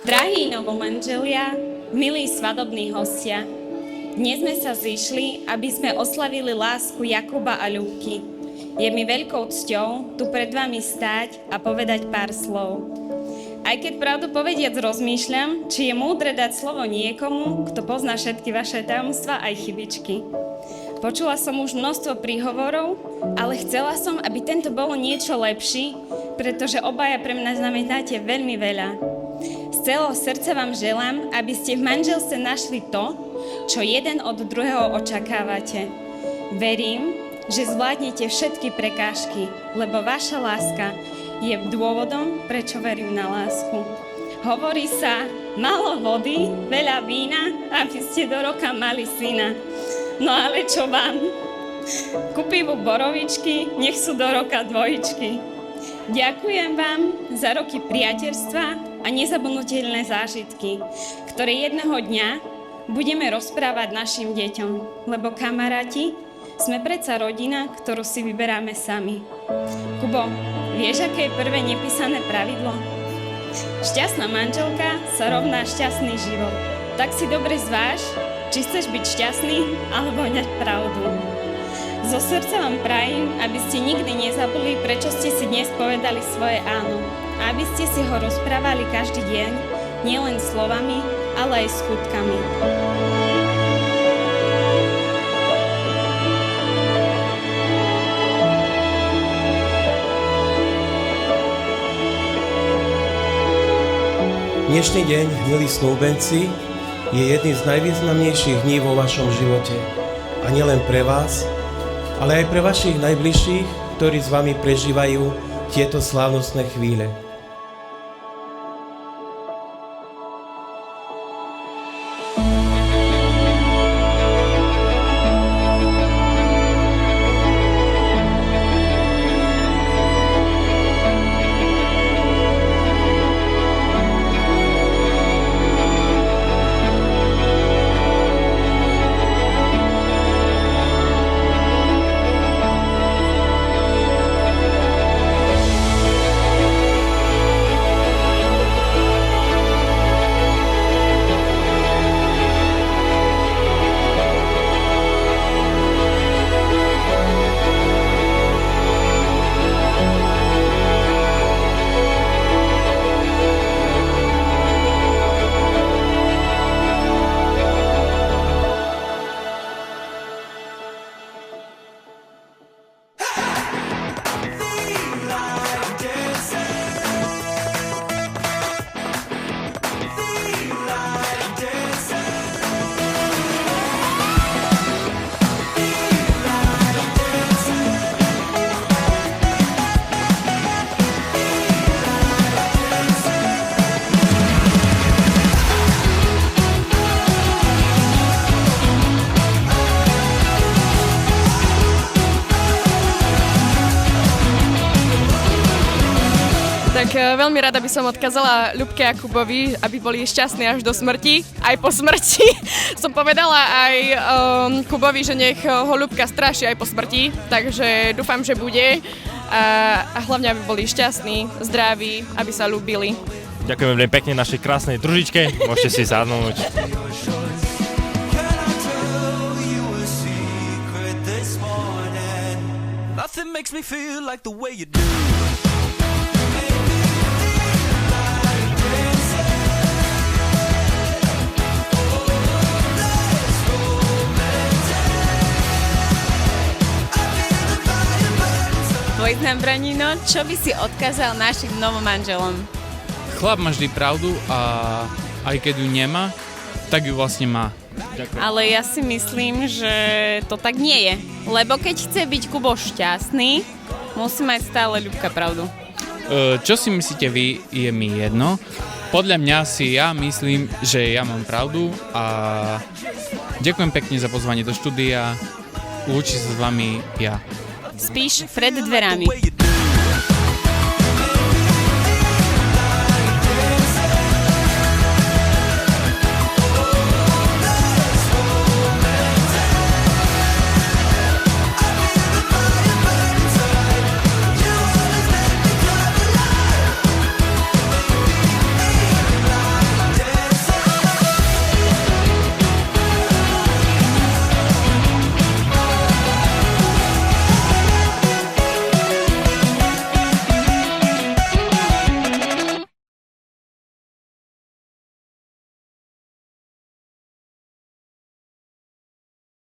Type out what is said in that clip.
Drahí novomanželia, milí svadobní hostia, dnes sme sa zišli, aby sme oslavili lásku Jakuba a Ľubky. Je mi veľkou cťou tu pred vami stáť a povedať pár slov. Aj keď pravdu povediac rozmýšľam, či je múdre dať slovo niekomu, kto pozná všetky vaše tajomstvá aj chybičky. Počula som už množstvo príhovorov, ale chcela som, aby tento bol niečo lepší, pretože obaja pre mňa znamenáte veľmi veľa. Z celého srdca vám želám, aby ste v manželstve našli to, čo jeden od druhého očakávate. Verím, že zvládnete všetky prekážky, lebo vaša láska je dôvodom, prečo verím na lásku. Hovorí sa, málo vody, veľa vína, aby ste do roka mali syna. No ale čo vám? Ku pivu borovičky, nech sú do roka dvojičky. Ďakujem vám za roky priateľstva a nezabudnutelné zážitky, ktoré jedného dňa budeme rozprávať našim deťom, lebo kamaráti, sme predsa rodina, ktorú si vyberáme sami. Kubo, vieš, aké je prvé nepísané pravidlo? Šťastná manželka sa rovná šťastný život. Tak si dobre zváž, či chceš byť šťastný, alebo ňať pravdu. Zo srdca vám prajem, aby ste nikdy nezabudli, prečo ste si dnes povedali svoje áno. A aby ste si ho rozprávali každý deň, nielen slovami, ale aj skutkami. Dnešný deň, milí snúbenci, je jedným z najvýznamnejších dní vo vašom živote. A nielen pre vás, ale aj pre vašich najbližších, ktorí s vami prežívajú tieto slávnostné chvíle. Tak veľmi rada by som odkázala Ľubke a Kubovi, aby boli šťastní až do smrti. Aj po smrti som povedala aj Kubovi, že nech ho Ľubka straší aj po smrti. Takže dúfam, že bude. A hlavne, aby boli šťastní, zdraví, aby sa ľúbili. Ďakujem veľmi pekne našej krásnej družičke. Môžete si sadnúť. Nothing makes me feel like the way you do. Vojtnám Branino, čo by si odkázal našim novomanželom? Chlap má vždy pravdu a aj keď ju nemá, tak ju vlastne má. Ďakujem. Ale ja si myslím, že to tak nie je. Lebo keď chce byť Kubo šťastný, musí mať stále Ľubka pravdu. Čo si myslíte vy, je mi jedno. Podľa mňa si ja myslím, že ja mám pravdu a ďakujem pekne za pozvanie do štúdia. Lúči sa s vami ja. Spíš pred dverami.